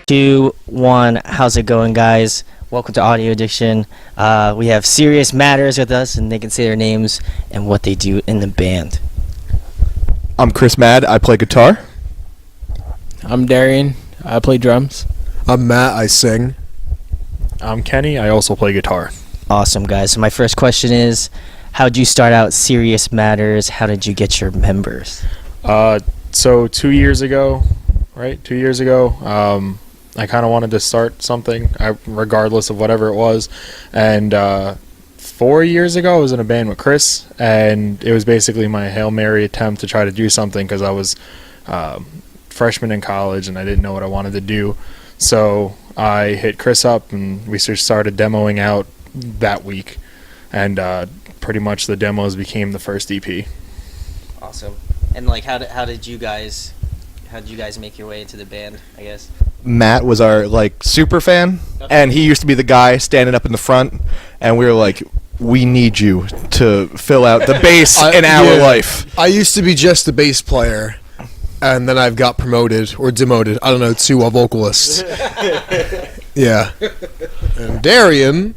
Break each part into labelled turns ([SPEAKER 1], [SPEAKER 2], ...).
[SPEAKER 1] 2, 1. How's it going, guys? Welcome to Audio Addiction. We have Serious Matters with us, and they can say their names and what they do in the band.
[SPEAKER 2] I'm Chris Mad. I play guitar.
[SPEAKER 3] I'm Darian. I play drums.
[SPEAKER 4] I'm Matt. I sing.
[SPEAKER 5] I'm Kenny. I also play guitar.
[SPEAKER 1] Awesome, guys. So my first question is, how did you start out Serious Matters? How did you get your members?
[SPEAKER 5] So 2 years ago, right? 2 years ago, I kind of wanted to start something, regardless of whatever it was. And 4 years ago, I was in a band with Chris, and it was basically my Hail Mary attempt to try to do something because I was freshman in college and I didn't know what I wanted to do. So I hit Chris up, and we just started demoing out that week. And pretty much the demos became the first EP.
[SPEAKER 1] Awesome. And like, how did you guys make your way into the band, I guess?
[SPEAKER 2] Matt was our super fan, and he used to be the guy standing up in the front, and we were like, we need you to fill out the bass in our life.
[SPEAKER 4] I used to be just the bass player, and then I've got promoted or demoted, I don't know, to a vocalist. Yeah. And Darian.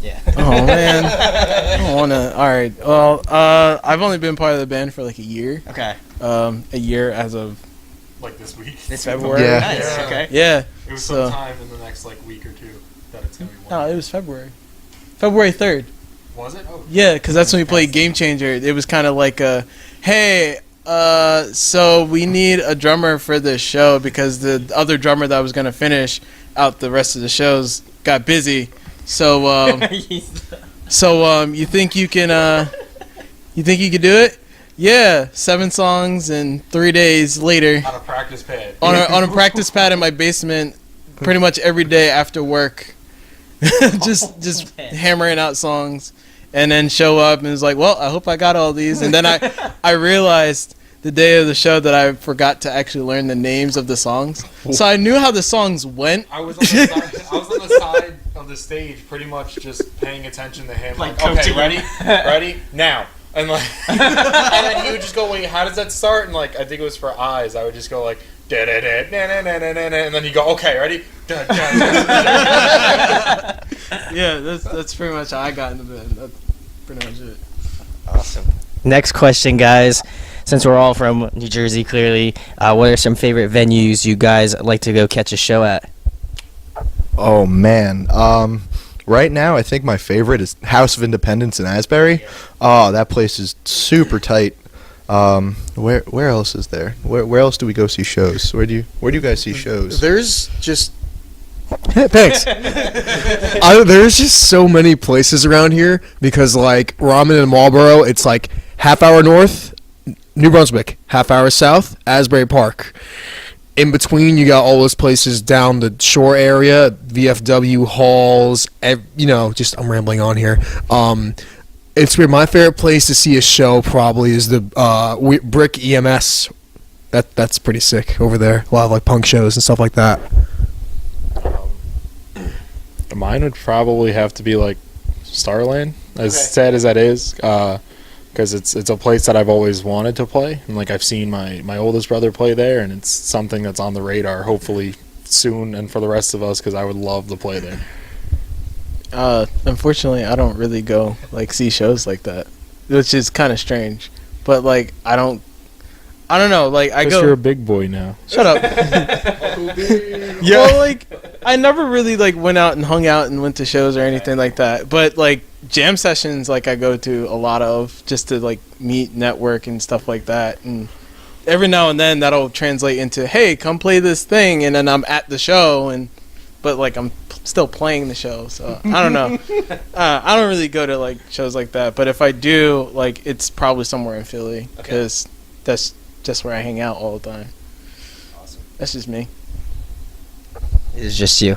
[SPEAKER 1] Yeah.
[SPEAKER 3] Oh man, I don't wanna. All right. Well, I've only been part of the band for like a year.
[SPEAKER 1] Okay.
[SPEAKER 3] A year as of
[SPEAKER 5] Like this week?
[SPEAKER 1] This
[SPEAKER 3] February.
[SPEAKER 2] Yeah.
[SPEAKER 1] Nice.
[SPEAKER 5] Yeah.
[SPEAKER 1] Okay.
[SPEAKER 3] Yeah.
[SPEAKER 5] It was
[SPEAKER 3] So-
[SPEAKER 5] sometime in the next week or two that it's going to be one.
[SPEAKER 3] No, it was February. February 3rd.
[SPEAKER 5] Was it? Oh.
[SPEAKER 3] Yeah, because that's when we played Game Changer. It was kind of like hey, so we need a drummer for this show because the other drummer that was gonna finish out the rest of the shows got busy. So you think you can do it? Yeah, 7 songs and 3 days later
[SPEAKER 5] On a practice pad.
[SPEAKER 3] on a practice pad in my basement, pretty much every day after work, just hammering out songs, and then show up and it's like, well, I hope I got all these, and then I realized the day of the show that I forgot to actually learn the names of the songs, so I knew how the songs went.
[SPEAKER 5] I was on the side of the stage, pretty much just paying attention to him.
[SPEAKER 1] Like,
[SPEAKER 5] okay,
[SPEAKER 1] coaching.
[SPEAKER 5] ready, now. And and then he would just go, wait, how does that start? And I think it was for Eyes. I would just go da da da na na na na na, and then you go, okay, ready? Da, da, da.
[SPEAKER 3] Yeah, that's pretty much how I got in the band. That's pretty much it.
[SPEAKER 1] Awesome. Next question, guys. Since we're all from New Jersey, clearly, what are some favorite venues you guys like to go catch a show at?
[SPEAKER 2] Oh, man. Right now, I think my favorite is House of Independence in Asbury. Oh, that place is super tight. Where else is there? Where else do we go see shows? Where do you guys see shows?
[SPEAKER 4] There's just... Thanks. There's just so many places around here because, Ramen and Marlboro, it's half hour north, New Brunswick, half hour south, Asbury Park. In between, you got all those places down the shore area, VFW halls, just I'm rambling on here. It's where my favorite place to see a show probably is the Brick EMS. That's pretty sick over there. A lot of punk shows and stuff like that.
[SPEAKER 5] Mine would probably have to be Starland, as sad as that is, because it's a place that I've always wanted to play, and I've seen my oldest brother play there, and it's something that's on the radar hopefully soon and for the rest of us, because I would love to play there.
[SPEAKER 3] Unfortunately, I don't really go see shows like that, which is kind of strange. But I don't know. I go.
[SPEAKER 5] You're a big boy now.
[SPEAKER 3] Shut up. Yeah. Well, I never really went out and hung out and went to shows or anything like that. But jam sessions, I go to a lot of just to meet, network, and stuff like that. And every now and then that'll translate into, hey, come play this thing, and then I'm at the show, but I'm still playing the show. So I don't know. I don't really go to shows like that. But if I do, it's probably somewhere in Philly because that's just where I hang out all the time.
[SPEAKER 1] Awesome.
[SPEAKER 3] That's just me.
[SPEAKER 1] It's just you.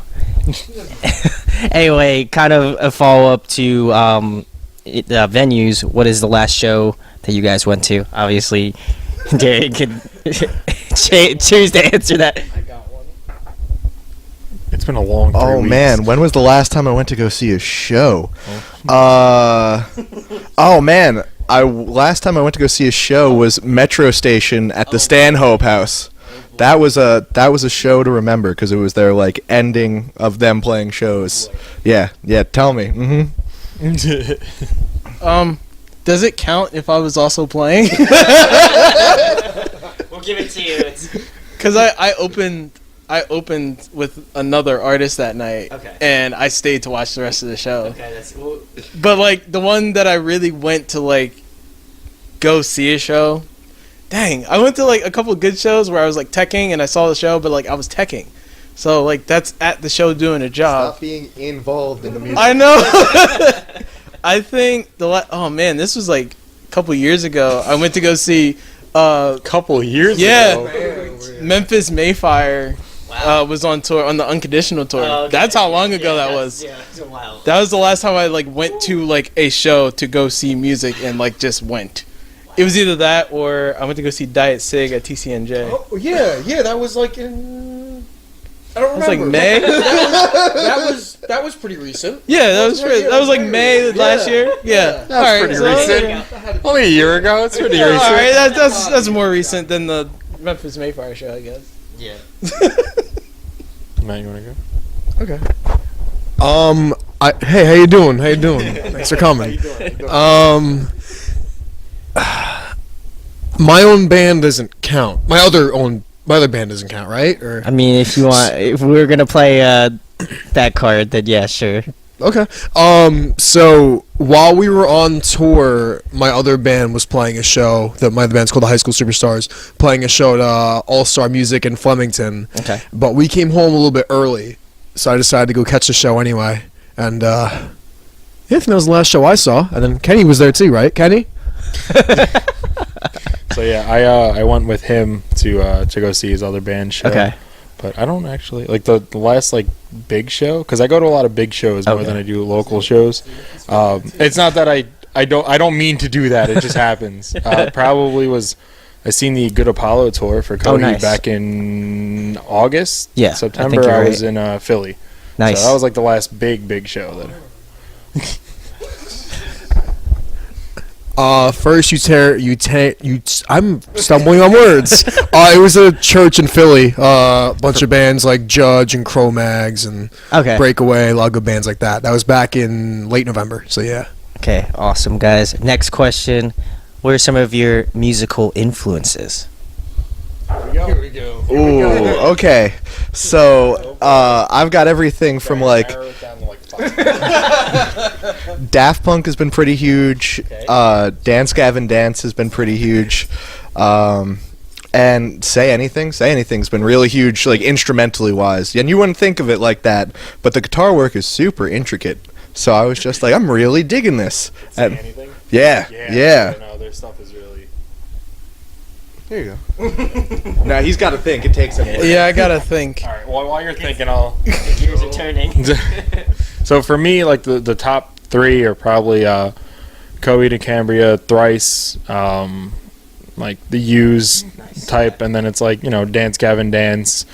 [SPEAKER 1] Anyway, kind of a follow-up to the venues. What is the last show that you guys went to? Obviously, Darian can choose to answer that.
[SPEAKER 3] I got one.
[SPEAKER 5] It's been a long 3 weeks.
[SPEAKER 2] Oh, man. When was the last time I went to go see a show? Oh, man. Last time I went to go see a show was Metro Station at the Stanhope House. That was a show to remember because it was their like ending of them playing shows. Yeah. Tell me.
[SPEAKER 3] Does it count if I was also playing?
[SPEAKER 1] We'll give it to you.
[SPEAKER 3] Because I opened with another artist that night,
[SPEAKER 1] Okay.
[SPEAKER 3] and I stayed to watch the rest of the show.
[SPEAKER 1] Okay, that's.
[SPEAKER 3] But like the one that I really went to like go see a show. Dang, I went to like a couple of good shows where I was like teching and I saw the show, but like I was teching, so like that's at the show doing a job.
[SPEAKER 2] Stop being involved in the music.
[SPEAKER 3] I know. I think oh man, this was like a couple years ago. I went to go see
[SPEAKER 5] Couple years ago.
[SPEAKER 3] Memphis Mayfire was on tour on the Unconditional tour.
[SPEAKER 1] Oh, okay.
[SPEAKER 3] That's how long ago that was.
[SPEAKER 1] Yeah, it's a while.
[SPEAKER 3] That was the last time I like went to like a show to go see music and like just went. It was either that or I went to go see Diet Sig at TCNJ.
[SPEAKER 4] Oh, yeah, that was like in. I don't
[SPEAKER 3] It was
[SPEAKER 4] remember.
[SPEAKER 3] like May.
[SPEAKER 4] that was pretty recent.
[SPEAKER 3] Yeah, that was like May last year. Yeah,
[SPEAKER 5] That's pretty recent. Only a year ago. It's pretty
[SPEAKER 3] All
[SPEAKER 5] recent.
[SPEAKER 3] right, that's more recent than the Memphis Mayfire show, I guess.
[SPEAKER 1] Yeah.
[SPEAKER 5] Matt, you want to go?
[SPEAKER 4] Hey, how you doing? Thanks for coming. My own band doesn't count. My other band doesn't count, right? Or
[SPEAKER 1] I mean, if we're gonna play that card, then yeah, sure.
[SPEAKER 4] okay. So while we were on tour, my other band was playing a show. My other band's called the High School Superstars, playing a show at All Star Music in Flemington.
[SPEAKER 1] Okay.
[SPEAKER 4] But we came home a little bit early, so I decided to go catch the show anyway. And yeah, I think that was the last show I saw. And then Kenny was there too, right? Kenny?
[SPEAKER 5] So yeah, I went with him to go see his other band show.
[SPEAKER 1] Okay.
[SPEAKER 5] But I don't actually like the last like big show because I go to a lot of big shows more
[SPEAKER 1] Okay.
[SPEAKER 5] than I do local shows. It's not that I don't mean to do that. It just happens. Probably was I seen the Good Apollo tour for Cody
[SPEAKER 1] nice.
[SPEAKER 5] back in August.
[SPEAKER 1] Yeah, I
[SPEAKER 5] September.
[SPEAKER 1] think you're
[SPEAKER 5] I was
[SPEAKER 1] right.
[SPEAKER 5] in Philly.
[SPEAKER 1] Nice.
[SPEAKER 5] So that was like the last big show that.
[SPEAKER 4] First I'm stumbling on words. It was a church in Philly. Bunch of bands like Judge and Cro-Mags and
[SPEAKER 1] Okay.
[SPEAKER 4] Breakaway, a lot of good bands like that. That was back in late November. So yeah.
[SPEAKER 1] Okay. Awesome, guys. Next question: what are some of your musical influences?
[SPEAKER 5] Here we go.
[SPEAKER 2] Ooh, okay. So I've got everything from like Daft Punk has been pretty huge. Dance Gavin Dance has been pretty huge. And Say Anything's been really huge, like instrumentally wise. And you wouldn't think of it like that, but the guitar work is super intricate. So I was just like, I'm really digging this. And
[SPEAKER 5] Anything?
[SPEAKER 2] yeah.
[SPEAKER 5] No, their stuff is really.
[SPEAKER 2] There you go. Now he's got to think. It takes him.
[SPEAKER 3] Yeah, I gotta think.
[SPEAKER 5] All right. Well, while you're thinking, I'll.
[SPEAKER 1] Gears are turning.
[SPEAKER 5] So for me, like the top three are probably Coe de Cambria, Thrice, like the Used type, and then it's like Dance Gavin Dance,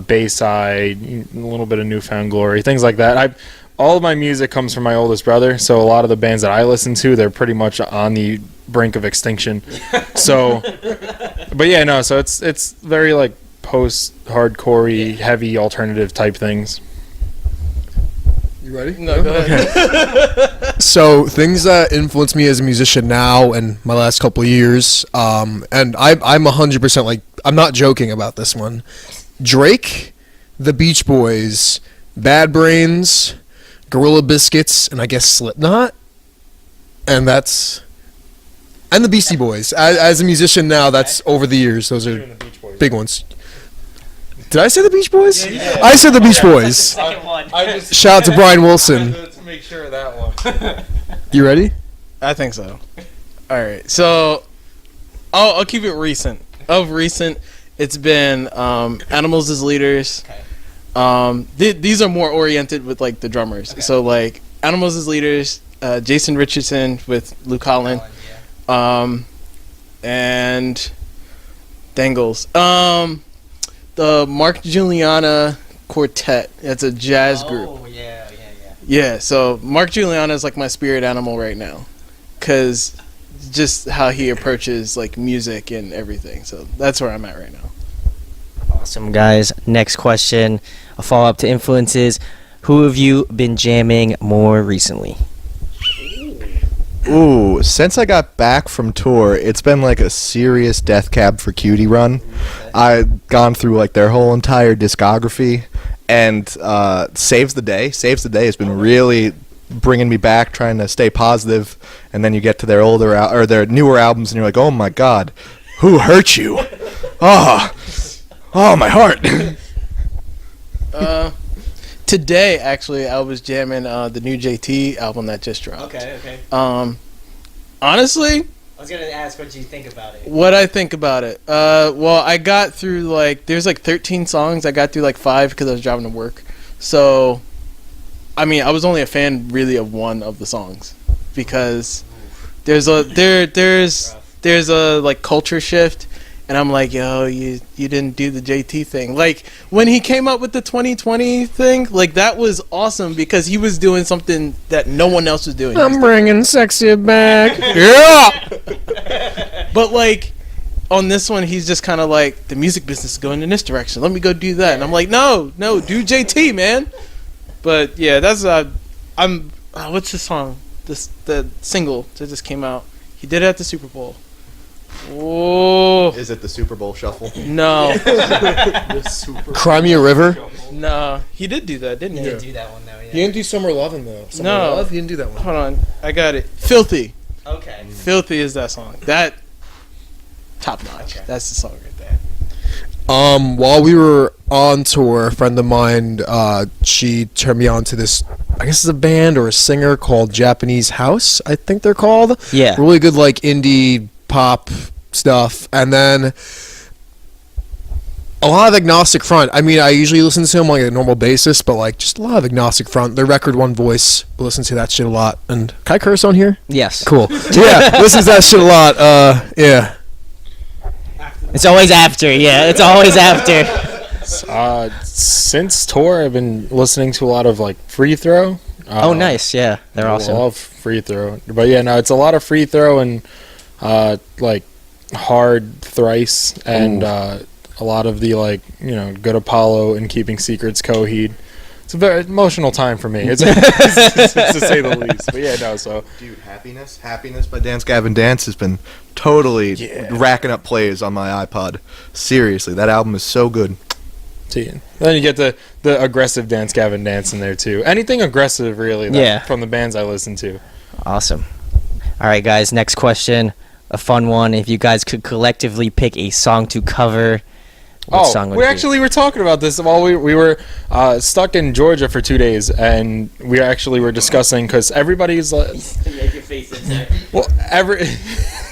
[SPEAKER 5] Bayside, a little bit of Newfound Glory, things like that. All of my music comes from my oldest brother, so a lot of the bands that I listen to, they're pretty much on the brink of extinction. So, but yeah, no. So it's very like post-hardcore-y, heavy alternative type things.
[SPEAKER 4] You ready?
[SPEAKER 3] No, go ahead.
[SPEAKER 4] So things that influence me as a musician now and my last couple of years, and I'm 100% like, I'm not joking about this one. Drake, the Beach Boys, Bad Brains, Gorilla Biscuits, and I guess Slipknot, and the Beastie Boys. As a musician now, that's over the years. Those are big ones. Did I say the Beach Boys?
[SPEAKER 3] Yeah.
[SPEAKER 4] I said the Beach Boys.
[SPEAKER 1] Second one.
[SPEAKER 4] Shout out to Brian Wilson.
[SPEAKER 5] To make sure of that one.
[SPEAKER 4] You ready?
[SPEAKER 3] I think so. All right, so I'll keep it recent. Of recent, it's been Animals as Leaders. These are more oriented with like the drummers. Okay. So like Animals as Leaders, Jason Richardson with Luke Holland, and Dangles. The Mark Juliana Quartet. That's a jazz group.
[SPEAKER 1] Oh yeah.
[SPEAKER 3] Yeah, so Mark Juliana is like my spirit animal right now, cause just how he approaches like music and everything. So that's where I'm at right now.
[SPEAKER 1] Awesome, guys. Next question, a follow-up to influences. Who have you been jamming more recently?
[SPEAKER 2] Ooh, since I got back from tour, it's been like a serious Death Cab for Cutie run. I've gone through like their whole entire discography, and Saves the Day has been really bringing me back, trying to stay positive. And then you get to their or their newer albums, and you're like, oh my God, who hurt you? Oh, my heart.
[SPEAKER 3] Today, actually, I was jamming the new JT album that just dropped.
[SPEAKER 1] Okay.
[SPEAKER 3] Honestly,
[SPEAKER 1] I was gonna ask what you think about it.
[SPEAKER 3] what I think about it. Well, I got through there's 13 songs. I got through 5 because I was driving to work. So, I mean, I was only a fan really of one of the songs because there's a culture shift. And I'm like, yo, you didn't do the JT thing. Like, when he came up with the 2020 thing, that was awesome because he was doing something that no one else was doing.
[SPEAKER 4] I'm bringing sexy back. Yeah.
[SPEAKER 3] But, on this one, he's just kind of like, the music business is going in this direction. Let me go do that. And I'm like, no, do JT, man. But, yeah, that's, what's the song? The single that just came out. He did it at the Super Bowl. Oh
[SPEAKER 2] Is it the Super Bowl shuffle?
[SPEAKER 3] no,
[SPEAKER 4] Cry Me a River.
[SPEAKER 3] no, he did do that, didn't he?
[SPEAKER 1] He did do that one though.
[SPEAKER 4] He didn't do Summer Lovin' though. Summer
[SPEAKER 3] No.
[SPEAKER 4] Love, he didn't do that one.
[SPEAKER 3] Hold on, I got it. Filthy,
[SPEAKER 1] Okay.
[SPEAKER 3] Filthy is that song. That top notch.
[SPEAKER 1] Okay.
[SPEAKER 3] That's the song right there.
[SPEAKER 4] While we were on tour, a friend of mine, she turned me on to this, I guess it's a band or a singer called Japanese House, I think they're called.
[SPEAKER 1] Yeah.
[SPEAKER 4] Really good, indie pop stuff. And then a lot of Agnostic Front. I mean, I usually listen to them on a normal basis, but just a lot of Agnostic Front. Their record One Voice, listen to that shit a lot. And can I curse on here?
[SPEAKER 1] Yes.
[SPEAKER 4] Cool. Yeah, listen to that shit a lot. Yeah.
[SPEAKER 1] It's always after. Yeah, it's always after.
[SPEAKER 5] Since tour, I've been listening to a lot of Free Throw.
[SPEAKER 1] Oh, nice. Yeah, they're awesome.
[SPEAKER 5] I love Free Throw, but yeah, no, it's a lot of Free Throw and Hard Thrice and a lot of the Good Apollo and Keeping Secrets Coheed. It's a very emotional time for me. It's to say the least. But yeah, no. So,
[SPEAKER 2] dude, Happiness by Dance Gavin Dance has been totally racking up plays on my iPod. Seriously, that album is so good.
[SPEAKER 5] then you get the aggressive Dance Gavin Dance in there too. Anything aggressive, really. From the bands I listen to.
[SPEAKER 1] Awesome. All right, guys. Next question, a fun one. If you guys could collectively pick a song to cover, what song would
[SPEAKER 5] we
[SPEAKER 1] it be?
[SPEAKER 5] actually were talking about this while we were stuck in Georgia for 2 days, and we actually were discussing because everybody's like,
[SPEAKER 1] Make your face in there.
[SPEAKER 5] well,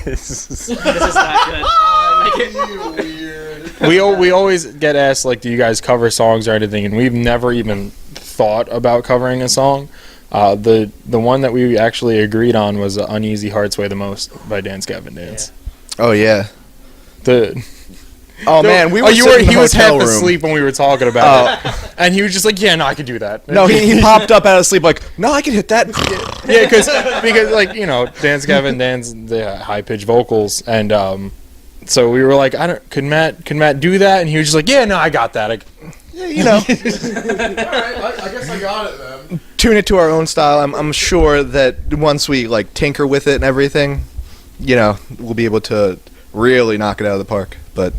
[SPEAKER 1] This is not good.
[SPEAKER 5] we always get asked do you guys cover songs or anything, and we've never even thought about covering a song. The one that we actually agreed on was "Uneasy Hearts Weigh the Most" by Dance Gavin Dance.
[SPEAKER 2] Oh yeah.
[SPEAKER 5] Man,
[SPEAKER 2] we were
[SPEAKER 5] he was half
[SPEAKER 2] room.
[SPEAKER 5] asleep when we were talking about it, and he was just like, "Yeah, no, I can do that."
[SPEAKER 2] No, he popped up out of sleep no, I can hit that.
[SPEAKER 5] Yeah, because Dance Gavin Dance, the high pitched vocals, and so we were like, could Matt do that? And he was just like, "Yeah, no, I got that."
[SPEAKER 2] Yeah, you know.
[SPEAKER 4] Alright, I guess I got it then.
[SPEAKER 2] Tune it to our own style. I'm sure that once we tinker with it and everything, we'll be able to really knock it out of the park. But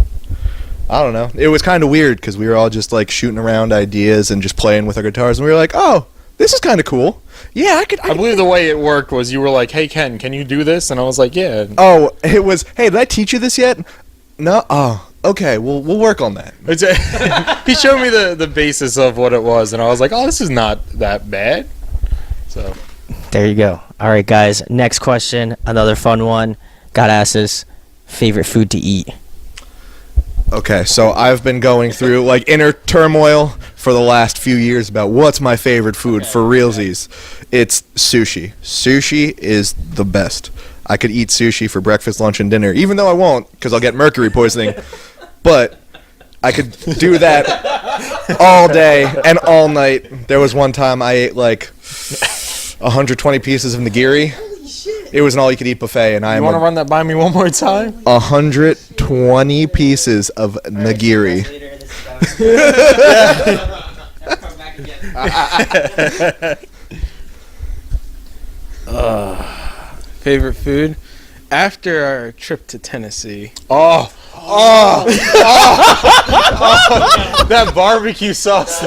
[SPEAKER 2] I don't know. It was kind of weird because we were all just shooting around ideas and just playing with our guitars, and we were like, "Oh, this is kind of cool. Yeah, I could."
[SPEAKER 5] I believe the way it worked was you were like, "Hey Ken, can you do this?" And I was like, "Yeah."
[SPEAKER 2] Oh, it was. Hey, did I teach you this yet? No. Oh, okay. We'll work on that.
[SPEAKER 5] He showed me the basis of what it was, and I was like, "Oh, this is not that bad." So
[SPEAKER 1] There you go. All right, guys. Next question, another fun one. Gotta ask this: favorite food to eat?
[SPEAKER 2] Okay, so I've been going through inner turmoil for the last few years about what's my favorite food for realsies. It's sushi. Sushi is the best. I could eat sushi for breakfast, lunch, and dinner, even though I won't because I'll get mercury poisoning. But I could do that all day and all night. There was one time I ate 120 pieces of nigiri. It was an all-you-could-eat buffet, and
[SPEAKER 5] you want to run that by me one more time?
[SPEAKER 2] 120 pieces of nigiri.
[SPEAKER 3] Favorite food? After our trip to Tennessee.
[SPEAKER 5] That barbecue sauce.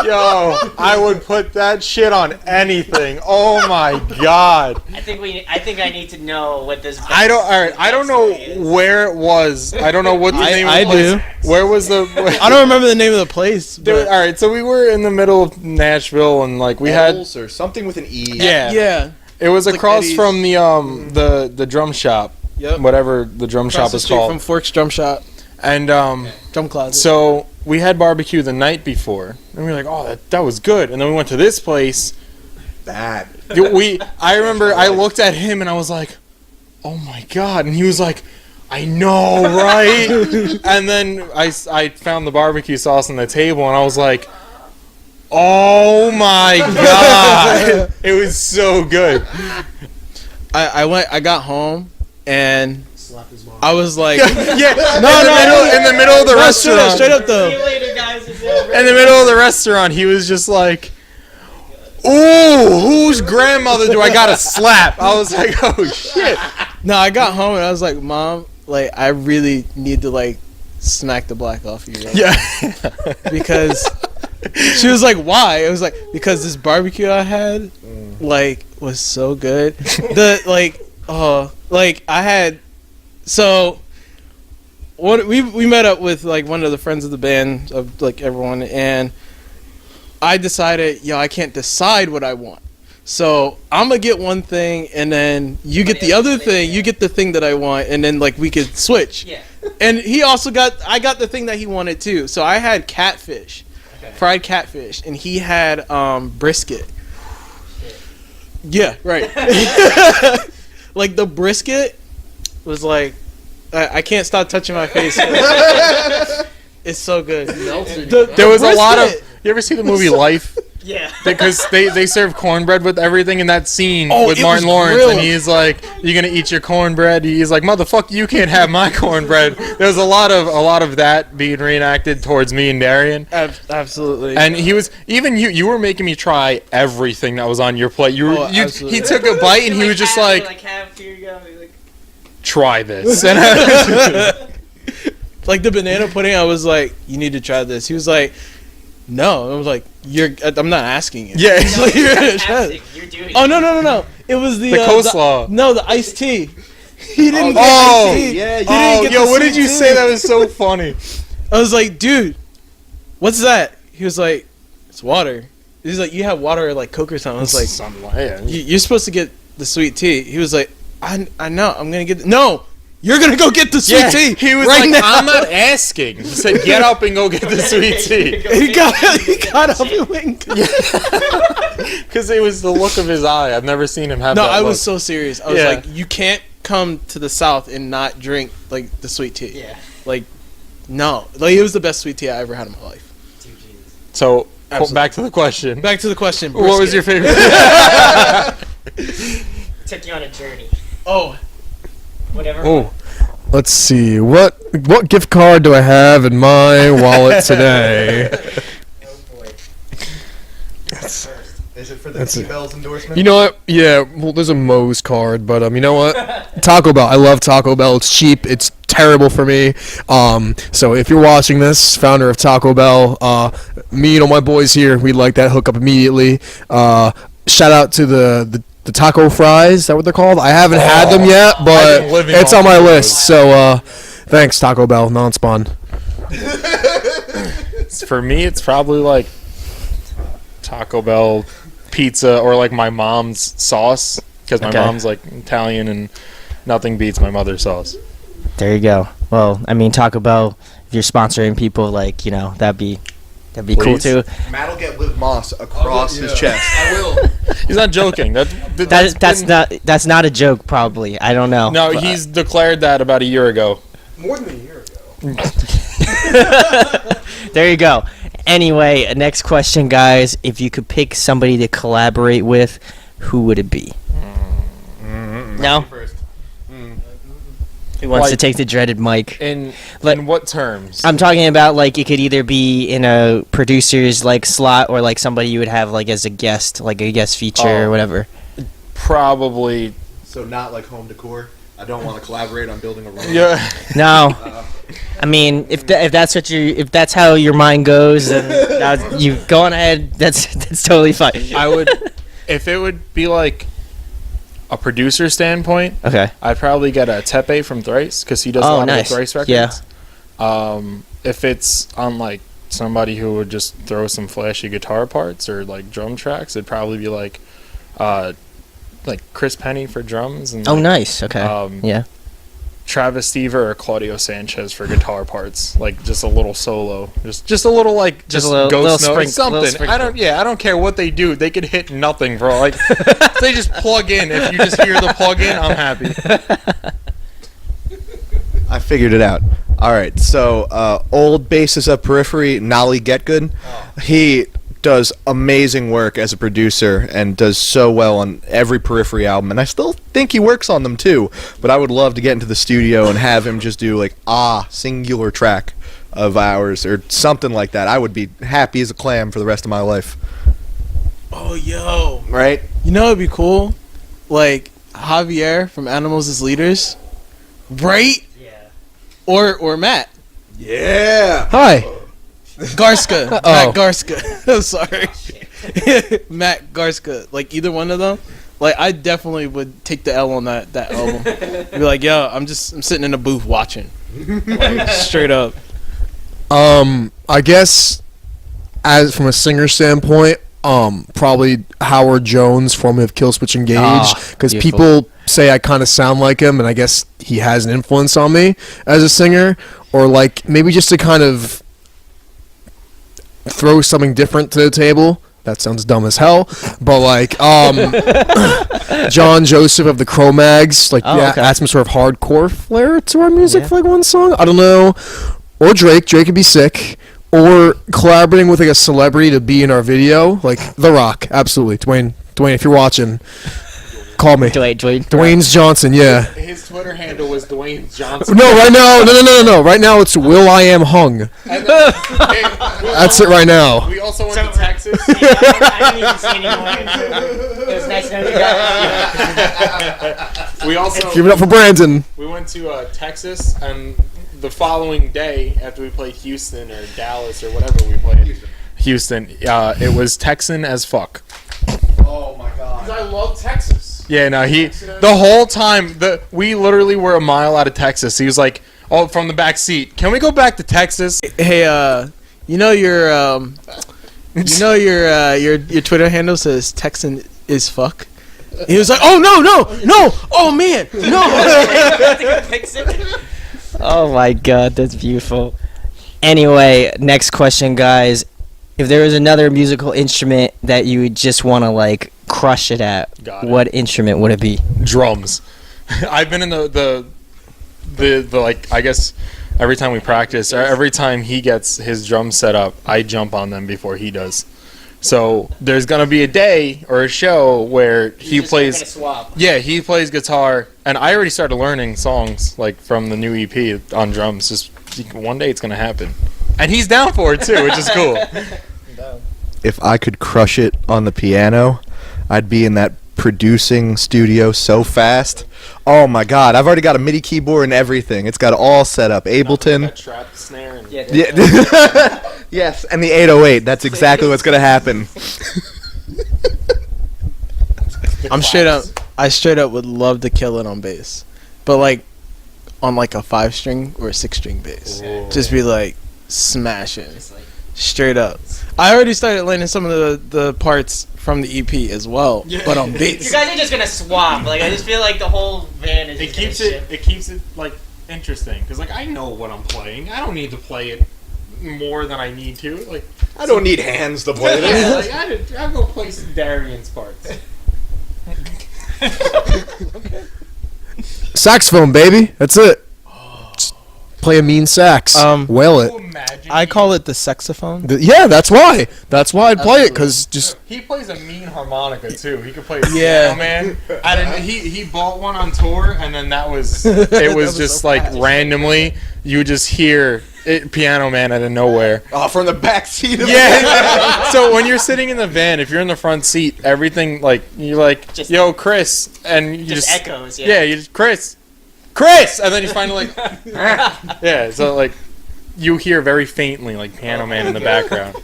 [SPEAKER 5] Yo, I would put that shit on anything. Oh my god.
[SPEAKER 1] I think I need to know what this.
[SPEAKER 5] I don't know where it was. I don't know what the name of the
[SPEAKER 3] I
[SPEAKER 5] place.
[SPEAKER 3] do.
[SPEAKER 5] Where was the
[SPEAKER 3] I don't remember the name of the place.
[SPEAKER 5] Dude, all right, so we were in the middle of Nashville and like we had
[SPEAKER 2] Eddles or something with an E.
[SPEAKER 3] Yeah.
[SPEAKER 5] it was
[SPEAKER 3] Like
[SPEAKER 5] across
[SPEAKER 3] Eddie's.
[SPEAKER 5] from the drum shop.
[SPEAKER 3] Yep.
[SPEAKER 5] Whatever the drum
[SPEAKER 3] Across
[SPEAKER 5] shop
[SPEAKER 3] the
[SPEAKER 5] is
[SPEAKER 3] street
[SPEAKER 5] called.
[SPEAKER 3] from Forks Drum Shop.
[SPEAKER 5] And
[SPEAKER 3] Drum Closet.
[SPEAKER 5] so we had barbecue the night before, and we were like, "Oh, that was good." And then we went to this place.
[SPEAKER 2] Bad.
[SPEAKER 5] I remember I looked at him and I was like, "Oh my god!" And he was like, "I know, right?" And then I found the barbecue sauce on the table, and I was like, "Oh my god!" It was so good.
[SPEAKER 3] I got home and I was like,
[SPEAKER 5] Yeah, in the middle of the restaurant.
[SPEAKER 3] straight up though.
[SPEAKER 1] later, guys.
[SPEAKER 5] In the middle of the restaurant, he was just like, "Ooh, whose grandmother do I gotta slap?" I was like, "Oh shit!"
[SPEAKER 3] No, I got home and I was like, Mom, like I really need to like smack the black off you. Right?
[SPEAKER 5] Yeah.
[SPEAKER 3] Because she was like, why? It was like, because this barbecue I had like was so good. I had so what we met up with like one of the friends of the band of like everyone, and I decided, I can't decide what I want. So I'm gonna get one thing, and then you get the other thing. You get the thing that I want, and then like we could switch.
[SPEAKER 1] Yeah.
[SPEAKER 3] And he also I got the thing that he wanted too. So I had catfish, fried catfish, and he had brisket. Yeah, right. Like the brisket was like, I can't stop touching my face. It's so good.
[SPEAKER 5] There was a lot of. You ever see the movie Life?
[SPEAKER 1] Yeah.
[SPEAKER 5] Because they serve cornbread with everything in that scene with
[SPEAKER 3] it
[SPEAKER 5] Martin
[SPEAKER 3] was
[SPEAKER 5] Lawrence,
[SPEAKER 3] grilled.
[SPEAKER 5] and he's like, "You gonna eat your cornbread?" He's like, "Motherfucker, you can't have my cornbread." There was a lot of that being reenacted towards me and Darian,
[SPEAKER 3] Absolutely.
[SPEAKER 5] and he was even you were making me try everything that was on your plate. He
[SPEAKER 3] absolutely.
[SPEAKER 5] took a bite and he was just like,
[SPEAKER 1] here you go.
[SPEAKER 5] "Try this." And I,
[SPEAKER 3] like the banana pudding, I was like, you need to try this. He was like, no. I was like, I'm not asking you.
[SPEAKER 5] yeah,
[SPEAKER 3] Like, you're gonna try it.
[SPEAKER 1] You're doing
[SPEAKER 3] Oh no. It was the
[SPEAKER 5] coleslaw.
[SPEAKER 3] No, the iced tea. He didn't get
[SPEAKER 5] Oh,
[SPEAKER 3] iced tea.
[SPEAKER 2] yeah,
[SPEAKER 3] He
[SPEAKER 5] Oh,
[SPEAKER 3] didn't get
[SPEAKER 5] yo,
[SPEAKER 3] the
[SPEAKER 5] what did
[SPEAKER 3] sweet
[SPEAKER 5] you
[SPEAKER 3] tea.
[SPEAKER 5] say? That was so funny.
[SPEAKER 3] I was like, dude, what's that? He was like, it's water. He's like, you have water or like Coke or something. I was like, you're supposed to get the sweet tea. He was like, I know, I'm gonna get no. You're gonna go get the sweet tea.
[SPEAKER 5] He was
[SPEAKER 3] right
[SPEAKER 5] like,
[SPEAKER 3] now.
[SPEAKER 5] "I'm not asking." He said, "Get up and go get the sweet tea."
[SPEAKER 3] He got up and went.
[SPEAKER 5] Because it was the look of his eye. I've never seen him have
[SPEAKER 3] No,
[SPEAKER 5] that
[SPEAKER 3] I
[SPEAKER 5] look.
[SPEAKER 3] was so serious. I was
[SPEAKER 5] Yeah.
[SPEAKER 3] like, you can't come to the South and not drink like the sweet tea.
[SPEAKER 1] Yeah.
[SPEAKER 3] Like, no, like it was the best sweet tea I ever had in my life.
[SPEAKER 5] So,
[SPEAKER 3] Absolutely.
[SPEAKER 5] back to the question.
[SPEAKER 3] Back to the question.
[SPEAKER 5] What was your favorite?
[SPEAKER 1] Took you on a journey.
[SPEAKER 3] Oh,
[SPEAKER 1] Whatever.
[SPEAKER 4] Oh, let's see. What gift card do I have in my wallet today?
[SPEAKER 1] Oh boy.
[SPEAKER 2] Is it for the
[SPEAKER 4] That's it.
[SPEAKER 2] T-Bells endorsement?
[SPEAKER 4] You know what? Yeah, well, there's a Moe's card, but you know what? Taco Bell. I love Taco Bell. It's cheap. It's terrible for me. So if you're watching this, founder of Taco Bell, me and all my boys here, we'd like that hookup immediately. Shout out to the taco fries. Is that what they're called? I haven't had them yet, but
[SPEAKER 5] been living
[SPEAKER 4] it's
[SPEAKER 5] off
[SPEAKER 4] on my
[SPEAKER 5] of
[SPEAKER 4] list. So thanks, Taco Bell, non-spawn.
[SPEAKER 5] For me, it's probably like Taco Bell pizza or like my mom's sauce. Because my
[SPEAKER 1] Okay.
[SPEAKER 5] mom's like Italian and nothing beats my mother's sauce.
[SPEAKER 1] There you go. Well, I mean, Taco Bell, if you're sponsoring people, like, that'd be cool
[SPEAKER 5] Please.
[SPEAKER 1] too.
[SPEAKER 2] Matt will get Liv Moss across his chest.
[SPEAKER 4] I will.
[SPEAKER 5] He's not joking.
[SPEAKER 1] That's not a joke, probably. I don't know.
[SPEAKER 5] No,
[SPEAKER 1] But-
[SPEAKER 5] he's declared that about a year ago.
[SPEAKER 2] More than a year ago.
[SPEAKER 1] There you go. Anyway, next question, guys. If you could pick somebody to collaborate with, who would it be? No?
[SPEAKER 2] First.
[SPEAKER 1] Who wants to
[SPEAKER 5] Like-
[SPEAKER 1] take the dreaded mic?
[SPEAKER 5] In
[SPEAKER 1] Like-
[SPEAKER 5] in what terms?
[SPEAKER 1] I'm talking about like it could either be in a producer's like slot or like somebody you would have like as a guest, like a guest feature or
[SPEAKER 5] Oh.
[SPEAKER 1] whatever.
[SPEAKER 5] Probably.
[SPEAKER 2] So not like home decor. I don't want to collaborate on building a room.
[SPEAKER 5] Yeah.
[SPEAKER 1] No, I mean if that's how your mind goes, then you go on ahead. That's totally fine.
[SPEAKER 5] I would, if it would be like a producer standpoint,
[SPEAKER 1] Okay.
[SPEAKER 5] I'd probably get a Tepe from Thrice because he does a
[SPEAKER 1] Oh,
[SPEAKER 5] lot
[SPEAKER 1] nice.
[SPEAKER 5] of the Thrice records.
[SPEAKER 1] Yeah.
[SPEAKER 5] If it's on like somebody who would just throw some flashy guitar parts or like drum tracks, it'd probably be like Chris Penny for drums and
[SPEAKER 1] Oh,
[SPEAKER 5] like,
[SPEAKER 1] nice. Okay. Yeah.
[SPEAKER 5] Travis Stever or Claudio Sanchez for guitar parts, like just a little solo, just a little like
[SPEAKER 1] Just
[SPEAKER 5] just
[SPEAKER 1] a little-
[SPEAKER 5] ghost
[SPEAKER 1] little
[SPEAKER 5] note,
[SPEAKER 1] sprink- little
[SPEAKER 5] something.
[SPEAKER 1] sprinkle.
[SPEAKER 5] I don't care what they do. They could hit nothing, bro. Like they just plug in. If you just hear the plug in, I'm happy.
[SPEAKER 2] I figured it out. All right, so old bassist of Periphery, Nolly Getgood. He does amazing work as a producer and does so well on every Periphery album, and I still think he works on them too. But I would love to get into the studio and have him just do like singular track of ours or something like that. I would be happy as a clam for the rest of my life.
[SPEAKER 3] Oh, yo.
[SPEAKER 2] Right?
[SPEAKER 3] You know, it'd be cool, like Javier from Animals as Leaders, right?
[SPEAKER 1] Yeah.
[SPEAKER 3] Or Matt
[SPEAKER 2] Yeah.
[SPEAKER 4] Hi.
[SPEAKER 3] Garska.
[SPEAKER 4] Oh.
[SPEAKER 3] Matt Garska. I'm sorry. Matt Garska. Like either one of them. Like I definitely would take the L on that album. Be like, yo, I'm sitting in a booth watching. Like, straight up.
[SPEAKER 4] I guess as from a singer standpoint, probably Howard Jones, formerly of Killswitch Engage, because
[SPEAKER 1] beautiful.
[SPEAKER 4] people say I kind of sound like him, and I guess he has an influence on me as a singer, or like maybe just to kind of throw something different to the table. That sounds dumb as hell, but like John Joseph of the Cro-Mags, like
[SPEAKER 1] okay.
[SPEAKER 4] add some sort of hardcore flair to our music
[SPEAKER 1] Yeah.
[SPEAKER 4] for like one song. I don't know, or Drake would be sick, or collaborating with like a celebrity to be in our video, like The Rock, absolutely. Dwayne, if you're watching, call me. Dwayne's Johnson, yeah.
[SPEAKER 5] His Twitter handle was Dwayne Johnson.
[SPEAKER 4] No, right now, no. Right now it's Will I Am Hung. That's it right now.
[SPEAKER 5] We also went to Texas.
[SPEAKER 1] I didn't even see anyone. It was nice knowing you guys.
[SPEAKER 5] We also
[SPEAKER 4] Give it up for Brandon.
[SPEAKER 5] we went to Texas, and the following day after we played Houston or Dallas or whatever we played, Houston, it was Texan as fuck.
[SPEAKER 2] Oh my God.
[SPEAKER 5] I love Texas. Yeah, no, the whole time we literally were a mile out of Texas. He was like, "Oh, from the back seat, can we go back to Texas?"
[SPEAKER 3] Hey, you know your Twitter handle says Texan is fuck. He was like, oh no, oh man, no.
[SPEAKER 1] Oh my god, that's beautiful. Anyway, next question, guys. If there was another musical instrument that you would just want to like crush it at,
[SPEAKER 5] Got it.
[SPEAKER 1] what instrument would it be?
[SPEAKER 5] Drums. I've been in the like, I guess every time we practice or every time he gets his drums set up, I jump on them before he does. So there's gonna be a day or a show where he plays. Yeah, he plays guitar, and I already started learning songs like from the new EP on drums. Just one day it's gonna happen, and he's down for it too, which is cool.
[SPEAKER 2] If I could crush it on the piano, I'd be in that producing studio so fast. Oh my God, I've already got a MIDI keyboard and everything. It's got it all set up. Ableton.
[SPEAKER 5] That trap snare. And
[SPEAKER 2] Yeah. Yes, and the 808. That's exactly what's gonna happen.
[SPEAKER 3] I'm straight up. I straight up would love to kill it on bass, but like on like a 5-string or a 6-string bass. Just be like smashing, straight up. I already started learning some of the parts from the EP as well, but on bass.
[SPEAKER 1] You guys are just gonna swap. Like I just feel like the whole van is.
[SPEAKER 5] It keeps it like interesting because like I know what I'm playing. I don't need to play it more than I need to. Like
[SPEAKER 2] I don't need hands to play this.
[SPEAKER 5] yeah, like I'll go play some Darian's parts.
[SPEAKER 4] Saxophone, baby. That's it. play a mean sax. Wail it.
[SPEAKER 3] I call it the saxophone.
[SPEAKER 4] Yeah, that's why. That's why I'd play it, because just...
[SPEAKER 5] He plays a mean harmonica too. He could play
[SPEAKER 3] Yeah.
[SPEAKER 5] Piano Man. I didn't, he bought one on tour, and then that was it. Was just
[SPEAKER 3] so
[SPEAKER 5] like
[SPEAKER 3] fast.
[SPEAKER 5] randomly you would just hear it, Piano Man out of nowhere.
[SPEAKER 2] Oh, from the back seat.
[SPEAKER 5] Yeah. So when you're sitting in the van, if you're in the front seat, everything like you're like,
[SPEAKER 1] Just-
[SPEAKER 5] yo, Chris, and you just
[SPEAKER 1] echoes.
[SPEAKER 5] yeah, you just Chris, and then you finally like, yeah. So like, you hear very faintly like Piano Man in the background.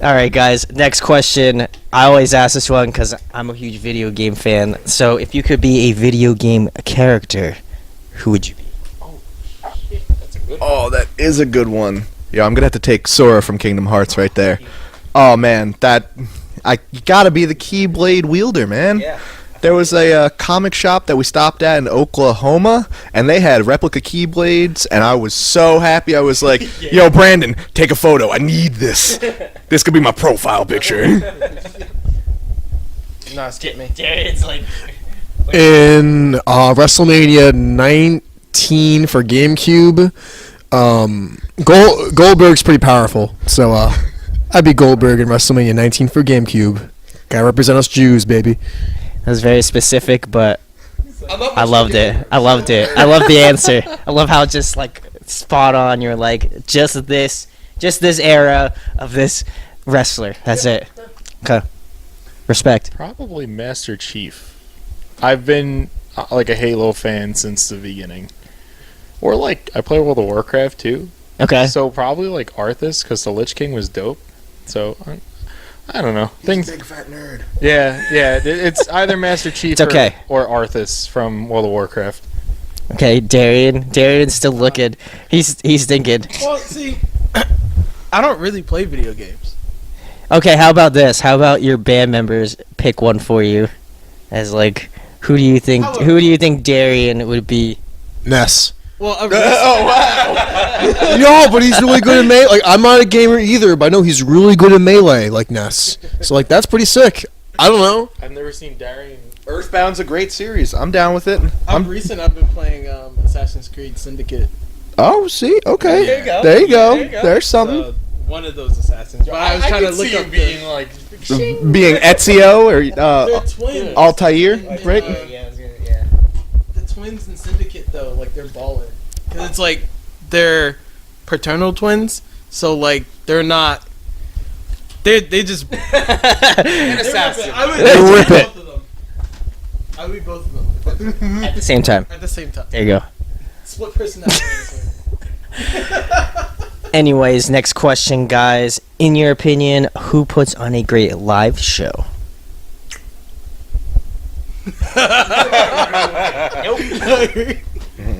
[SPEAKER 1] All right, guys. Next question. I always ask this one because I'm a huge video game fan. So, if you could be a video game character, who would you be?
[SPEAKER 2] Oh, that is a good one. Yeah, I'm gonna have to take Sora from Kingdom Hearts right there. Oh man, you gotta be the Keyblade wielder, man.
[SPEAKER 1] Yeah.
[SPEAKER 2] There was a comic shop that we stopped at in Oklahoma, and they had replica Keyblades, and I was so happy. I was like, "Yo, Brandon, take a photo. I need this. This could be my profile picture."
[SPEAKER 3] Nah, skip me.
[SPEAKER 1] It's like
[SPEAKER 4] In WrestleMania 19 for GameCube, Goldberg's pretty powerful. So I'd be Goldberg in WrestleMania 19 for GameCube. Gotta represent us Jews, baby.
[SPEAKER 1] that was very specific, but I loved it. I loved it. I love the answer. I love how just like spot on. You're like just this era of this wrestler. That's it. Okay. Respect.
[SPEAKER 5] Probably Master Chief. I've been like a Halo fan since the beginning. Or like I play World of Warcraft too.
[SPEAKER 1] Okay.
[SPEAKER 5] So probably like Arthas because the Lich King was dope. So I don't know. Things.
[SPEAKER 2] Big fat nerd.
[SPEAKER 5] Yeah. It's either Master Chief
[SPEAKER 1] It's okay.
[SPEAKER 5] or Arthas from World of Warcraft.
[SPEAKER 1] Okay, Darian's still looking. He's thinking.
[SPEAKER 3] Well, see, I don't really play video games.
[SPEAKER 1] Okay, how about this? How about your band members pick one for you? As like, who do you think Darian would be?
[SPEAKER 4] Ness.
[SPEAKER 3] Well,
[SPEAKER 4] No, but he's really good at melee. Like, I'm not a gamer either, but I know he's really good at melee, like Ness. So, like, that's pretty sick. I don't know.
[SPEAKER 5] I've never seen Darian.
[SPEAKER 2] Earthbound's a great series. I'm down with it.
[SPEAKER 3] I've been playing Assassin's Creed Syndicate.
[SPEAKER 2] Oh, see, okay.
[SPEAKER 3] There you go.
[SPEAKER 2] There you go.
[SPEAKER 3] There you go.
[SPEAKER 2] There's something.
[SPEAKER 3] So, one of those assassins. But I was trying to look up
[SPEAKER 5] being like.
[SPEAKER 2] Being Ezio or
[SPEAKER 3] they're twins.
[SPEAKER 2] Altair, right?
[SPEAKER 3] The twins in Syndicate though, like they're baller. Cause it's like they're paternal twins, so like they're not. They just.
[SPEAKER 5] An assassin.
[SPEAKER 3] I would
[SPEAKER 4] They rip it.
[SPEAKER 3] both of them. I would be both of them
[SPEAKER 1] At the same time.
[SPEAKER 3] at the same time.
[SPEAKER 1] There you go.
[SPEAKER 3] Split personality.
[SPEAKER 1] Anyways, next question, guys. In your opinion, who puts on a great live show?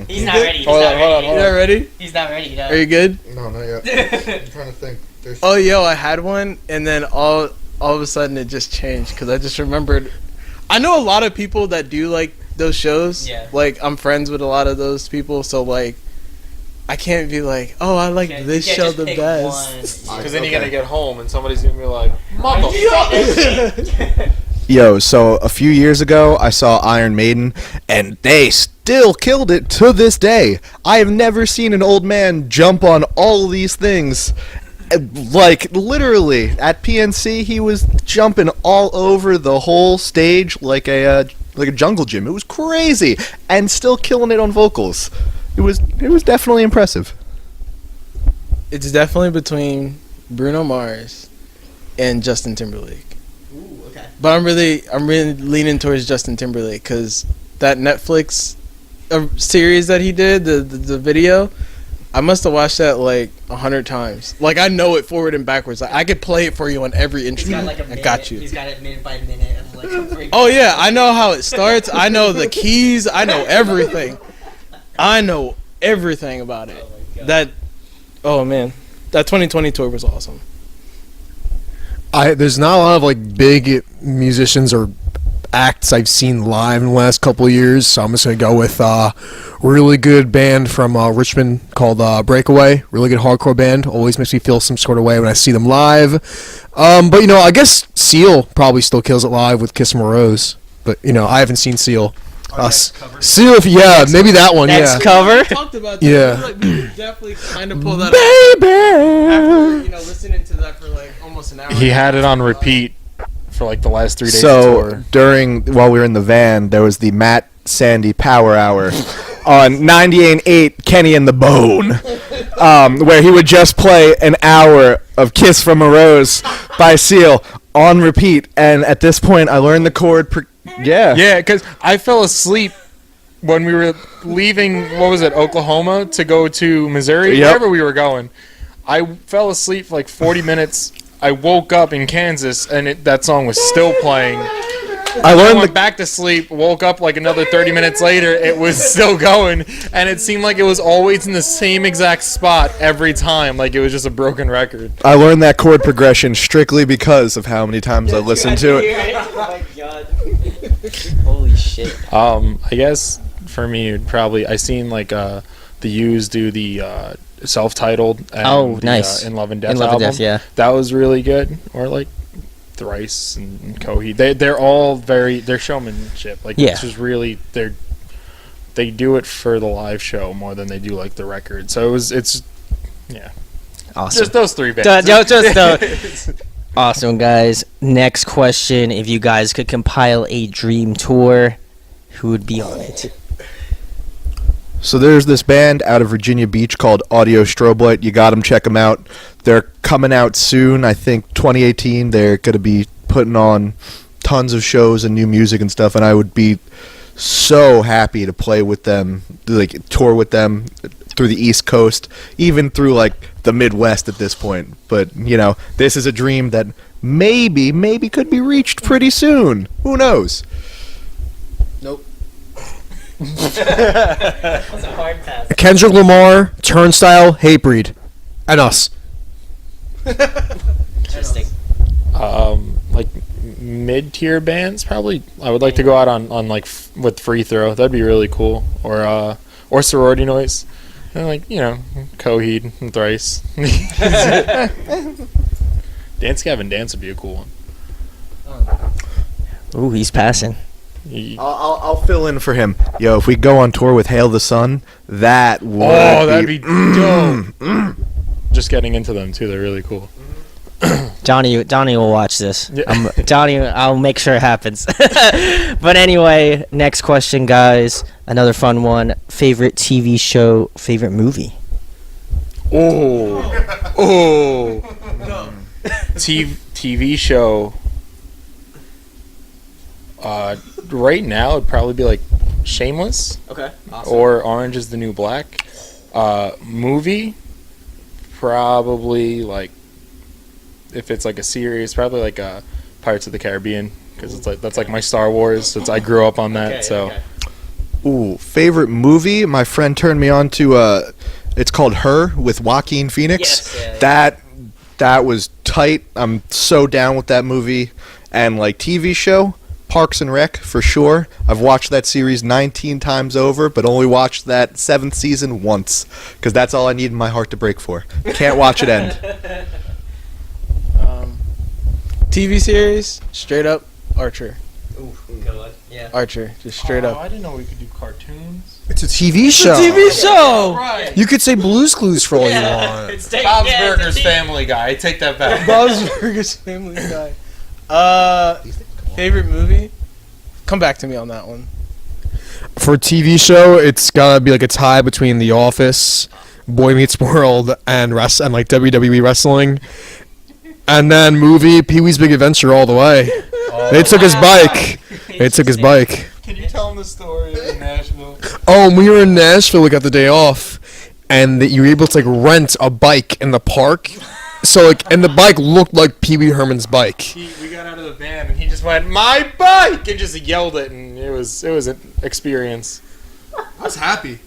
[SPEAKER 1] He's not ready.
[SPEAKER 5] Hold on.
[SPEAKER 3] You not ready?
[SPEAKER 1] He's not ready.
[SPEAKER 3] Are you good?
[SPEAKER 2] No, not yet. I'm trying to think.
[SPEAKER 3] Oh, yo, I had one, and then all of a sudden it just changed because I just remembered. I know a lot of people that do like those shows.
[SPEAKER 1] Yeah.
[SPEAKER 3] Like I'm friends with a lot of those people, so like I can't be like, oh, I like this show the best.
[SPEAKER 5] Because then you're gonna get home and somebody's gonna be like, "Motherfucker!"
[SPEAKER 2] Yo, so a few years ago, I saw Iron Maiden, and they still killed it to this day. I have never seen an old man jump on all of these things. Like, literally, at PNC, he was jumping all over the whole stage like a jungle gym. It was crazy, and still killing it on vocals. It was definitely impressive.
[SPEAKER 3] It's definitely between Bruno Mars and Justin Timberlake.
[SPEAKER 1] Ooh, okay.
[SPEAKER 3] But I'm really leaning towards Justin Timberlake because that Netflix series that he did, the video, I must have watched that like 100 times. Like I know it forward and backwards. Like, I could play it for you on every instrument. I got you.
[SPEAKER 1] He's got it minute by minute of like.
[SPEAKER 3] Oh yeah, I know how it starts. I know the keys. I know everything. I know everything about it. Oh man, that 2020 tour was awesome.
[SPEAKER 4] There's not a lot of like big musicians or acts I've seen live in the last couple of years, so I'm just gonna go with a really good band from Richmond called Breakaway. Really good hardcore band. Always makes me feel some sort of way when I see them live. But I guess Seal probably still kills it live with Kiss 'Em a Rose. But I haven't seen Seal. See if maybe that one.
[SPEAKER 1] Next cover.
[SPEAKER 3] We talked about that.
[SPEAKER 4] Yeah.
[SPEAKER 3] We definitely kind of pull that
[SPEAKER 4] Baby.
[SPEAKER 3] after, listening to that for like almost an hour.
[SPEAKER 5] He had it on repeat for like the last 3 days of
[SPEAKER 2] So
[SPEAKER 5] tour.
[SPEAKER 2] while we were in the van, there was the Matt Sandy Power Hour on 98.8 Kenny and the Bone, where he would just play an hour of "Kiss from a Rose" by Seal on repeat. And at this point, I learned the chord.
[SPEAKER 5] Yeah, because I fell asleep when we were leaving, Oklahoma to go to Missouri,
[SPEAKER 2] Yep.
[SPEAKER 5] wherever we were going. I fell asleep for like 40 minutes. I woke up in Kansas, and that song was still playing. I went back to sleep, woke up like another 30 minutes later, it was still going, and it seemed like it was always in the same exact spot every time, like it was just a broken record.
[SPEAKER 2] I learned that chord progression strictly because of how many times I listened to it.
[SPEAKER 1] Oh my god. Holy shit.
[SPEAKER 5] I guess for me, it'd probably, I seen like the Used do the self-titled and
[SPEAKER 1] nice.
[SPEAKER 5] In Love and Death
[SPEAKER 1] In Love and
[SPEAKER 5] album.
[SPEAKER 1] Death, yeah.
[SPEAKER 5] That was really good. Or like Thrice and Coheed. They're all they're showmanship. Like
[SPEAKER 1] Yeah.
[SPEAKER 5] it's just really they do it for the live show more than they do like the record. So it's
[SPEAKER 1] Awesome.
[SPEAKER 5] just those three bands.
[SPEAKER 1] Awesome, guys. Next question. If you guys could compile a dream tour, who would be on it?
[SPEAKER 2] So there's this band out of Virginia Beach called Audio Strobe. You got them, check them out. They're coming out soon. I think 2018. They're going to be putting on tons of shows and new music and stuff, and I would be so happy to play with them, like tour with them through the East Coast, even through like the Midwest at this point. But, you know, this is a dream that maybe could be reached pretty soon. Who knows?
[SPEAKER 3] Nope.
[SPEAKER 1] That's a hard pass.
[SPEAKER 4] Kendrick Lamar, Turnstile, Hatebreed, and us.
[SPEAKER 1] Interesting.
[SPEAKER 5] Like mid-tier bands probably. I would like to go out on like with Free Throw. That'd be really cool. Or Sorority Noise. And like, you know, Coheed and Thrice. Dance Gavin Dance would be a cool one.
[SPEAKER 1] Ooh, he's passing.
[SPEAKER 2] I'll fill in for him. Yo, if we go on tour with Hail the Sun, that would
[SPEAKER 5] that'd be dope. Just getting into them too, they're really cool.
[SPEAKER 1] Johnny will watch this.
[SPEAKER 5] Yeah.
[SPEAKER 1] Johnny, I'll make sure it happens. But anyway, next question, guys. Another fun one. Favorite TV show, favorite movie?
[SPEAKER 5] TV show. Right now it'd probably be like Shameless.
[SPEAKER 1] Okay. Awesome.
[SPEAKER 5] Or Orange is the New Black. Movie, probably like, if it's like a series, probably like Pirates of the Caribbean, because it's like that's like my Star Wars. I grew up on that.
[SPEAKER 2] Ooh, favorite movie? My friend turned me on to it's called Her with Joaquin Phoenix.
[SPEAKER 1] Yes, yeah.
[SPEAKER 2] That was tight. I'm so down with that movie. And like TV show, Parks and Rec for sure. I've watched that series 19 times over, but only watched that 7th season once, because that's all I need in my heart to break for. Can't watch it end.
[SPEAKER 3] TV series, straight up Archer.
[SPEAKER 1] Ooh, good one. Yeah.
[SPEAKER 3] Archer, just straight up.
[SPEAKER 5] I didn't know we could do cartoons.
[SPEAKER 4] It's a TV show.
[SPEAKER 3] show.
[SPEAKER 5] Right.
[SPEAKER 4] You could say Blue's Clues for all you want.
[SPEAKER 5] Bob's Burgers Family Guy. I take that back.
[SPEAKER 3] Bob's Burgers Family Guy. Favorite movie? Come back to me on that one.
[SPEAKER 4] For a TV show, it's gotta be like a tie between The Office, Boy Meets World, and like WWE wrestling. And then movie, Pee-wee's Big Adventure all the way. They took his bike.
[SPEAKER 5] Can you tell them the story in Nashville?
[SPEAKER 4] Oh, when we were in Nashville, we got the day off, and you were able to like rent a bike in the park. So like, and the bike looked like Pee Wee Herman's bike.
[SPEAKER 5] We got out of the van and he just went, "My bike!" and just yelled it, and it was an experience.
[SPEAKER 4] I was happy.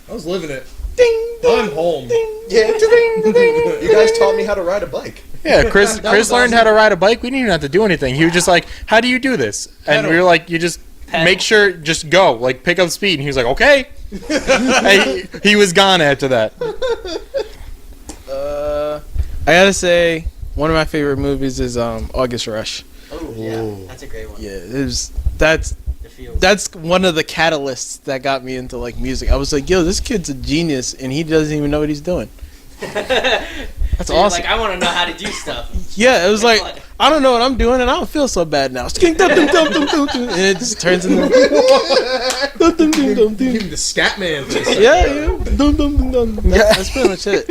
[SPEAKER 4] I was living it.
[SPEAKER 2] Ding, ding,
[SPEAKER 4] I'm home.
[SPEAKER 2] ding. Yeah, ding, ding. You guys taught me how to ride a bike.
[SPEAKER 5] Yeah, Chris learned how to ride a bike. We didn't even have to do anything. He was just like, "How do you do this?" And we were like, "You just make sure, just go, like pick up speed." And he was like, "Okay." And he was gone after that.
[SPEAKER 3] I gotta say, one of my favorite movies is August Rush.
[SPEAKER 1] Oh, yeah. That's a great one.
[SPEAKER 3] Yeah, that's that's one of the catalysts that got me into like music. I was like, yo, this kid's a genius and he doesn't even know what he's doing. That's
[SPEAKER 1] So
[SPEAKER 3] awesome.
[SPEAKER 1] like, I want to know how to do stuff.
[SPEAKER 3] Yeah, it was like, I don't know what I'm doing and I don't feel so bad now. And it just turns into
[SPEAKER 4] Even the scat man.
[SPEAKER 3] yeah. That's pretty much it.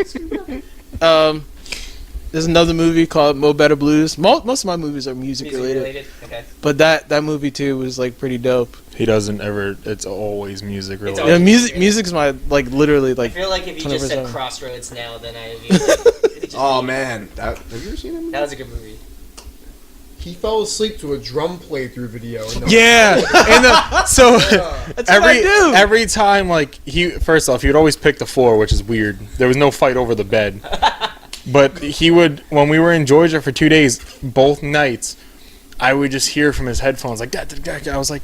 [SPEAKER 3] There's another movie called Mo Better Blues. Most of my movies are music related.
[SPEAKER 1] Okay.
[SPEAKER 3] But that movie too was like pretty dope.
[SPEAKER 5] He doesn't ever. It's always music related.
[SPEAKER 3] Yeah, music's my like literally
[SPEAKER 1] I
[SPEAKER 3] like.
[SPEAKER 1] feel like if you just said
[SPEAKER 3] 100%.
[SPEAKER 1] Crossroads now, then I'd be like,
[SPEAKER 2] Oh man, have you ever seen him?
[SPEAKER 1] that was a good movie.
[SPEAKER 4] He fell asleep to a drum playthrough video.
[SPEAKER 5] Yeah, and so
[SPEAKER 3] That's what I do.
[SPEAKER 5] every time, like first off, he would always pick the floor, which is weird. There was no fight over the bed, but he would, when we were in Georgia for 2 days, both nights, I would just hear from his headphones like that. I was like,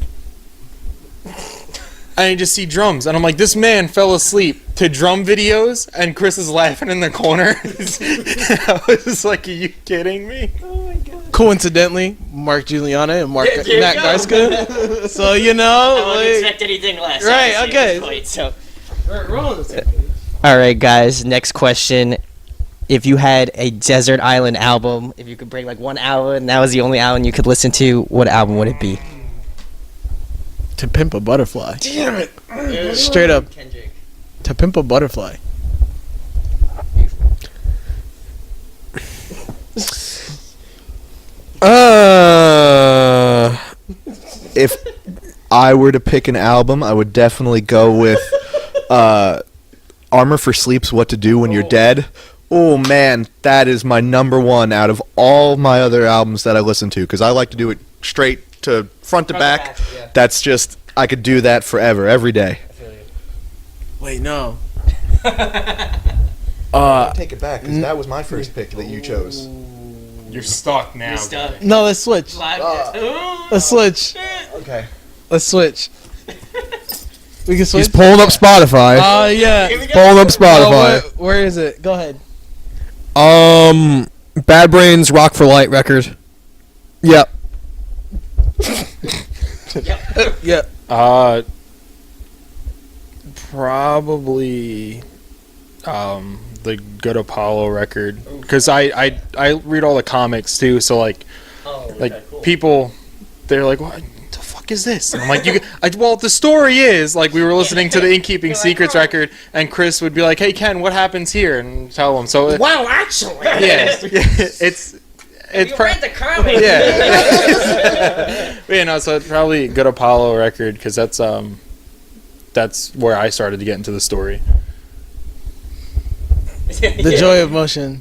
[SPEAKER 5] I just see drums, and I'm like, this man fell asleep to drum videos, and Chris is laughing in the corner. I was just like, are you kidding me?
[SPEAKER 3] Coincidentally, Mark Giuliani and
[SPEAKER 1] There you
[SPEAKER 3] Matt
[SPEAKER 1] go.
[SPEAKER 3] Geiska. So you
[SPEAKER 1] I
[SPEAKER 3] know,
[SPEAKER 1] wouldn't
[SPEAKER 3] like,
[SPEAKER 1] expect anything less.
[SPEAKER 3] Right,
[SPEAKER 1] honestly,
[SPEAKER 3] okay.
[SPEAKER 1] at this point, so.
[SPEAKER 3] we're on the same page.
[SPEAKER 1] All right, guys. Next question: if you had a desert island album, if you could bring like one album, and that was the only album you could listen to, what album would it be?
[SPEAKER 3] To Pimp a Butterfly.
[SPEAKER 4] Damn it.
[SPEAKER 3] Straight up.
[SPEAKER 1] Kendrick.
[SPEAKER 3] To Pimp a Butterfly.
[SPEAKER 2] If I were to pick an album, I would definitely go with Armor for Sleep's What to Do When You're Dead. Oh man, that is my number one out of all my other albums that I listen to, because I like to do it straight to front to back.
[SPEAKER 1] Yeah.
[SPEAKER 2] That's just, I could do that forever, every day.
[SPEAKER 3] Wait, no.
[SPEAKER 2] Take it back, because that was my first pick that you chose.
[SPEAKER 5] You're stuck now.
[SPEAKER 1] You're stuck.
[SPEAKER 3] No, let's switch. Let's switch.
[SPEAKER 2] Okay.
[SPEAKER 3] Let's switch. We can switch.
[SPEAKER 4] He's pulling up Spotify.
[SPEAKER 3] Yeah.
[SPEAKER 1] Here we go.
[SPEAKER 4] Pulling up Spotify.
[SPEAKER 3] Where is it? Go ahead.
[SPEAKER 4] Bad Brains Rock for Light record. Yep.
[SPEAKER 3] Yeah.
[SPEAKER 5] Probably the Good Apollo record, because I read all the comics too, so like people, they're like, what the fuck is this? And I'm like, well, the story is like, we were listening to the Innkeeping Secrets record, and Chris would be like, hey Ken, what happens here, and tell him. So
[SPEAKER 1] Wow, actually.
[SPEAKER 5] yeah, it's
[SPEAKER 1] You read the comic.
[SPEAKER 5] yeah. But, you know, so it's probably Good Apollo record, because that's where I started to get into the story.
[SPEAKER 3] The Joy of Motion.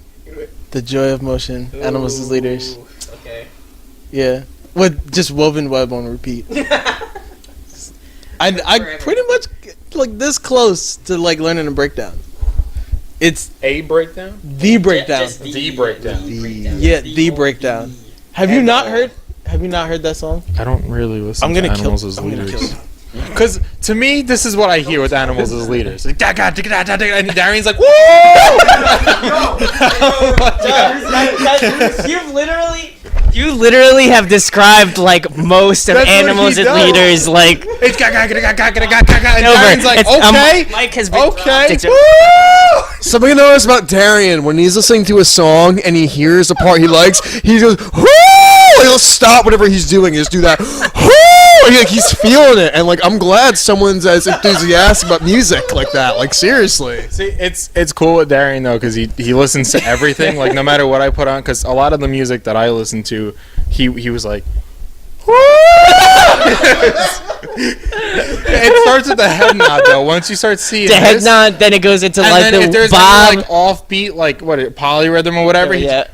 [SPEAKER 3] The Joy of Motion. Animals as Leaders.
[SPEAKER 1] Okay.
[SPEAKER 3] Yeah. With just Woven Web on repeat. I pretty much like this close to like learning a breakdown. It's
[SPEAKER 5] A breakdown?
[SPEAKER 3] the breakdown.
[SPEAKER 1] Just
[SPEAKER 5] The breakdown.
[SPEAKER 3] Yeah, the breakdown. Have you not heard that song?
[SPEAKER 5] I don't really listen
[SPEAKER 3] I'm gonna
[SPEAKER 5] to
[SPEAKER 3] kill-
[SPEAKER 5] Animals as
[SPEAKER 3] I'm gonna
[SPEAKER 5] Leaders.
[SPEAKER 3] kill
[SPEAKER 5] Because to me, this is what I hear with Animals as Leaders. Like, da, da, da, da, da, da, and Darian's like, woo!
[SPEAKER 1] You literally have described like most of
[SPEAKER 5] That's what
[SPEAKER 1] Animals
[SPEAKER 5] he
[SPEAKER 1] and
[SPEAKER 5] does.
[SPEAKER 1] Leaders like
[SPEAKER 5] It's ga, ga, ga, ga, ga, ga, ga, ga, ga, and
[SPEAKER 1] over.
[SPEAKER 5] Darian's like,
[SPEAKER 1] It's,
[SPEAKER 5] okay,
[SPEAKER 1] Mike has been
[SPEAKER 5] okay,
[SPEAKER 1] TikTok.
[SPEAKER 5] woo!
[SPEAKER 4] Something I noticed about Darian, when he's listening to a song and he hears a part he likes, he goes, whoo! He'll stop whatever he's doing and just do that, whoo! And, like, he's feeling it. And, like, I'm glad someone's as enthusiastic about music like that. Like, seriously.
[SPEAKER 5] See, it's cool with Darian though, because he listens to everything, like no matter what I put on. Because a lot of the music that I listen to, he was like, it starts with the head nod though. Once you start seeing
[SPEAKER 1] The head
[SPEAKER 5] this,
[SPEAKER 1] nod, then it goes into
[SPEAKER 5] and
[SPEAKER 1] like
[SPEAKER 5] then if
[SPEAKER 1] the
[SPEAKER 5] there's
[SPEAKER 1] Bob.
[SPEAKER 5] any, like offbeat, like what polyrhythm or whatever, he's
[SPEAKER 1] Yeah.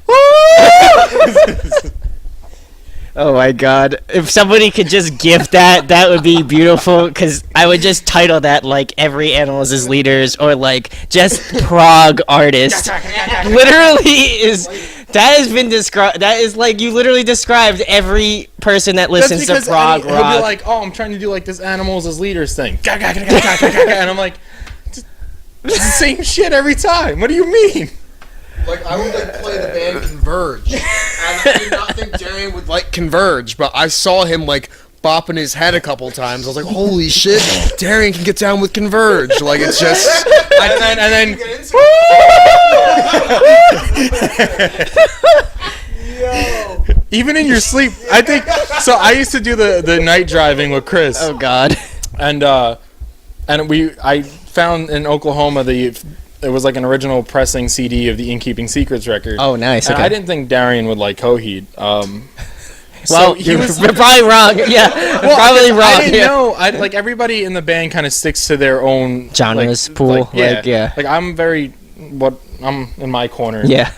[SPEAKER 1] Oh my god. If somebody could just gift that would be beautiful, because I would just title that like every Animals as Leaders or like just prog artist. Literally that has been described. That is like you literally described every person that listens to prog
[SPEAKER 5] he'll
[SPEAKER 1] rock.
[SPEAKER 5] be like, oh, I'm trying to do like this Animals as Leaders thing. Ga, ga, ga, ga, ga, ga, ga, ga. And I'm like, it's the same shit every time. What do you mean?
[SPEAKER 4] Like, I would, like, play the band Converge. And I did not think Darian would like Converge, but I saw him, like, bopping his head a couple times. I was like, holy shit, Darian can get down with Converge. Like, it's just...
[SPEAKER 5] and then even in your sleep, I think. So I used to do the night driving with Chris.
[SPEAKER 1] Oh God.
[SPEAKER 5] And I found in Oklahoma it was like an original pressing CD of the Innkeeping Secrets record.
[SPEAKER 1] Oh, nice.
[SPEAKER 5] And
[SPEAKER 1] Okay.
[SPEAKER 5] I didn't think Darian would like Coheed.
[SPEAKER 1] Well, you're probably wrong. Yeah, probably wrong.
[SPEAKER 5] I didn't know. Like everybody in the band kind of sticks to their own
[SPEAKER 1] Genres pool.
[SPEAKER 5] Like I'm I'm in my corner.
[SPEAKER 1] Yeah.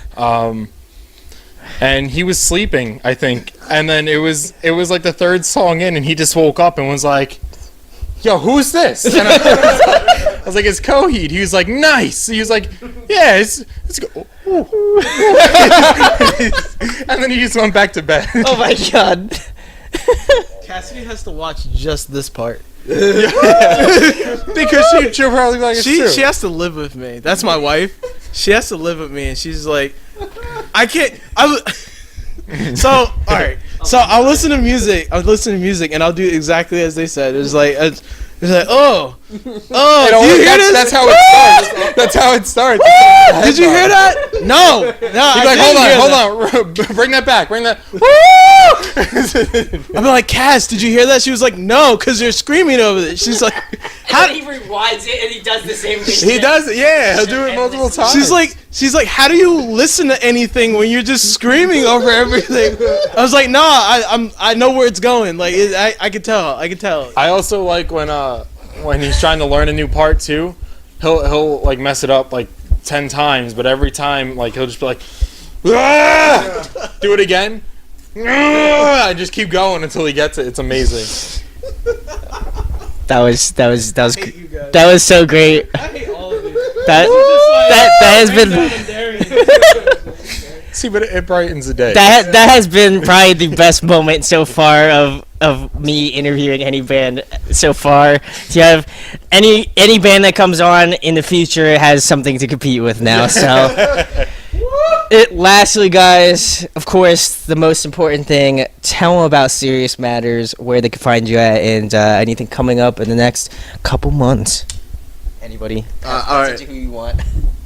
[SPEAKER 5] And he was sleeping, I think. And then it was like the third song in, and he just woke up and was like, "Yo, who's this?" And I was like, "It's Coheed." He was like, "Nice." He was like, "Yeah, it's go." And then he just went back to bed.
[SPEAKER 1] Oh my God.
[SPEAKER 3] Cassidy has to watch just this part.
[SPEAKER 5] Because she'll probably be like, it's true.
[SPEAKER 3] She has to live with me. That's my wife. She has to live with me, and she's like, I can't. So all right. So I'll listen to music. And I'll do exactly as they said. It's like, oh, do you hear this?
[SPEAKER 5] That's how it starts. That's how it starts.
[SPEAKER 3] Did you hear that? No.
[SPEAKER 5] You're like, hold on, bring that back, bring that.
[SPEAKER 3] I'm like, Cass, did you hear that? She was like, no, because you're screaming over it. She's like,
[SPEAKER 1] How he rewinds it and he does the same thing.
[SPEAKER 5] He does it, yeah. He'll do it multiple times.
[SPEAKER 3] She's like, how do you listen to anything when you're just screaming over everything? I was like, nah, I know where it's going. Like, I could tell.
[SPEAKER 5] I also like when he's trying to learn a new part too. He'll like mess it up like 10 times, but every time like he'll just be like, "Ah!" Do it again. "Ah!" I just keep going until he gets it. It's amazing.
[SPEAKER 1] That was so great.
[SPEAKER 3] I hate all of you.
[SPEAKER 1] That has been
[SPEAKER 5] See, but it brightens the day.
[SPEAKER 1] that has been probably the best moment so far of me interviewing any band so far. Do you have any band that comes on in the future has something to compete with now? So, lastly, guys, of course, the most important thing: tell them about Serious Matters, where they can find you at, and anything coming up in the next couple months. Anybody?
[SPEAKER 2] All right.
[SPEAKER 1] Who you want?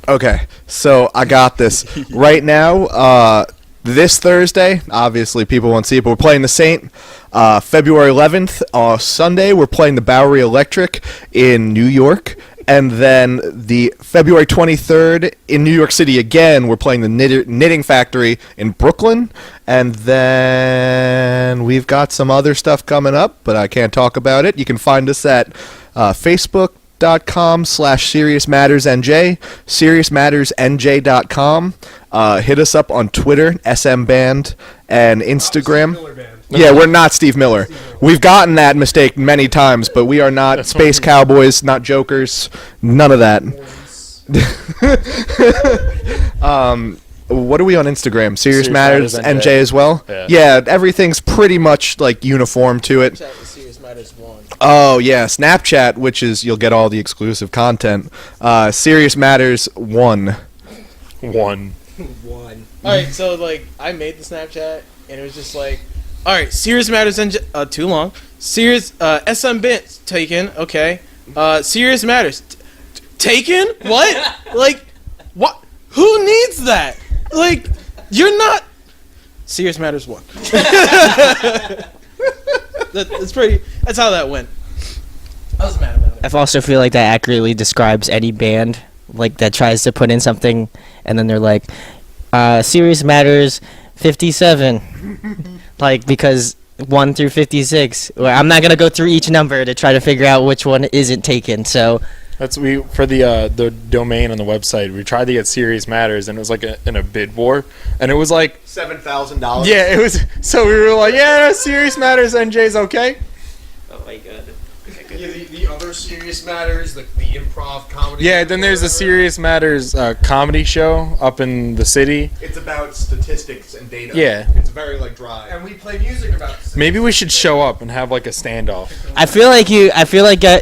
[SPEAKER 2] Okay, so I got this. Right now, this Thursday, obviously people won't see it, but we're playing the Saint. February 11th, Sunday, we're playing the Bowery Electric in New York. And then the February 23rd in New York City again, we're playing the Knitting Factory in Brooklyn. And then we've got some other stuff coming up, but I can't talk about it. You can find us at Facebook.com/SeriousMattersNJ, SeriousMattersNJ.com. Hit us up on Twitter, SMBand, and Instagram. Yeah, we're not Steve Miller. We've gotten that mistake many times, but we are not Space Cowboys, not Jokers, none of that. What are we on Instagram? Serious Matters NJ as well? Yeah, everything's pretty much like uniform to it.
[SPEAKER 3] Serious Matters 1.
[SPEAKER 2] Oh, yeah, Snapchat, which is you'll get all the exclusive content. Serious Matters 1.
[SPEAKER 5] One.
[SPEAKER 3] Alright, so like I made the Snapchat and it was just like, alright, Serious Matters too long. Serious SM Bits taken, okay. Serious Matters taken? What? Like what? Who needs that? Like you're not Serious Matters 1. That's how that went. I was mad about it.
[SPEAKER 1] I also feel like that accurately describes any band like that tries to put in something and then they're like, Serious Matters 57. Like, because 1 through 56. I'm not gonna go through each number to try to figure out which one isn't taken. So
[SPEAKER 5] That's for the domain on the website. We tried to get Serious Matters, and it was like in a bid war, and it was like
[SPEAKER 2] $7,000.
[SPEAKER 5] Yeah, it was. So we were like, yeah, Serious Matters NJ's okay.
[SPEAKER 1] oh my god.
[SPEAKER 4] Yeah, the other
[SPEAKER 6] for Serious Matters, the improv comedy.
[SPEAKER 5] Yeah, then there's the Serious Matters comedy show up in the city.
[SPEAKER 6] It's about statistics and data.
[SPEAKER 5] Yeah.
[SPEAKER 6] It's very like dry. And we play music about.
[SPEAKER 5] Maybe we should show up and have like a standoff.
[SPEAKER 1] I feel like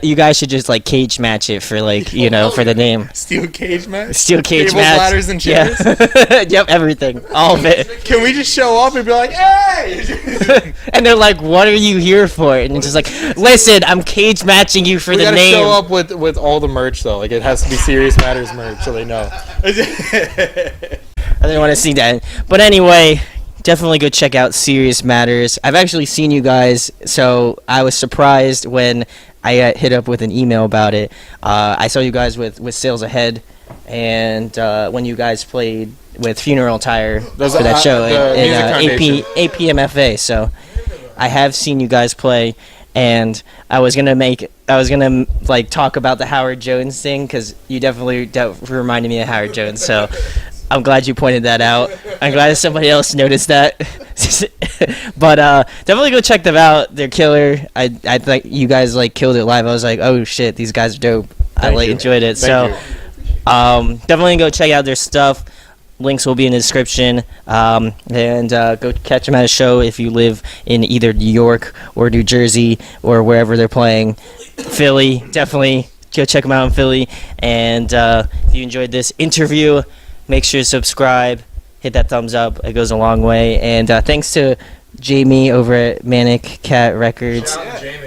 [SPEAKER 1] you guys should just like cage match it for like, you know, for the name.
[SPEAKER 5] Steel cage match?
[SPEAKER 1] Steel cage
[SPEAKER 5] Tables,
[SPEAKER 1] match.
[SPEAKER 5] ladders, and chairs?
[SPEAKER 1] Yeah. Yep, everything. All of it.
[SPEAKER 5] Can we just show up and be like, hey?
[SPEAKER 1] And they're like, what are you here for? And it's just like, listen, I'm cage matching you for
[SPEAKER 5] We
[SPEAKER 1] the
[SPEAKER 5] gotta
[SPEAKER 1] name.
[SPEAKER 5] show up with all the merch though. Like it has to be Serious Matters merch so they know.
[SPEAKER 1] I didn't want to see that. But anyway, definitely go check out Serious Matters. I've actually seen you guys, so I was surprised when I got hit up with an email about it. I saw you guys with Sales Ahead, and when you guys played with Funeral Attire for that show in APMFA. So I have seen you guys play, and I was gonna like talk about the Howard Jones thing because you definitely reminded me of Howard Jones. So I'm glad you pointed that out. I'm glad somebody else noticed that. But definitely go check them out. They're killer. I think you guys like killed it live. I was like, oh shit, these guys are dope. I like enjoyed it.
[SPEAKER 5] Thank
[SPEAKER 1] So definitely go check out their stuff. Links will be in the description. And go catch them at a show if you live in either New York or New Jersey or wherever they're playing. Philly, definitely go check them out in Philly. And if you enjoyed this interview, make sure to subscribe, hit that thumbs up. It goes a long way. And thanks to Jamie over at Manic Cat Records.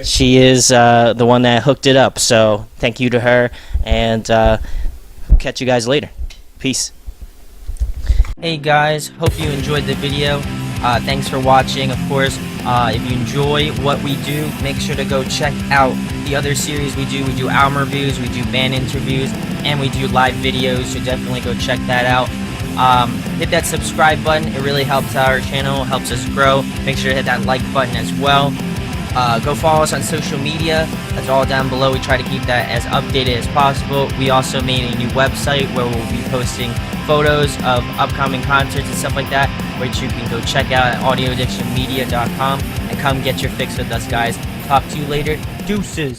[SPEAKER 1] She is the one that hooked it up. So thank you to her. And catch you guys later. Peace. Hey guys, hope you enjoyed the video. Thanks for watching. Of course, if you enjoy what we do, make sure to go check out the other series we do. We do album reviews, we do band interviews, and we do live videos, so definitely go check that out. Hit that subscribe button. It really helps our channel, helps us grow. Make sure to hit that like button as well. Go follow us on social media. That's all down below. We try to keep that as updated as possible. We also made a new website where we'll be posting photos of upcoming concerts and stuff like that, which you can go check out at audioaddictionmedia.com and come get your fix with us, guys. Talk to you later. Deuces.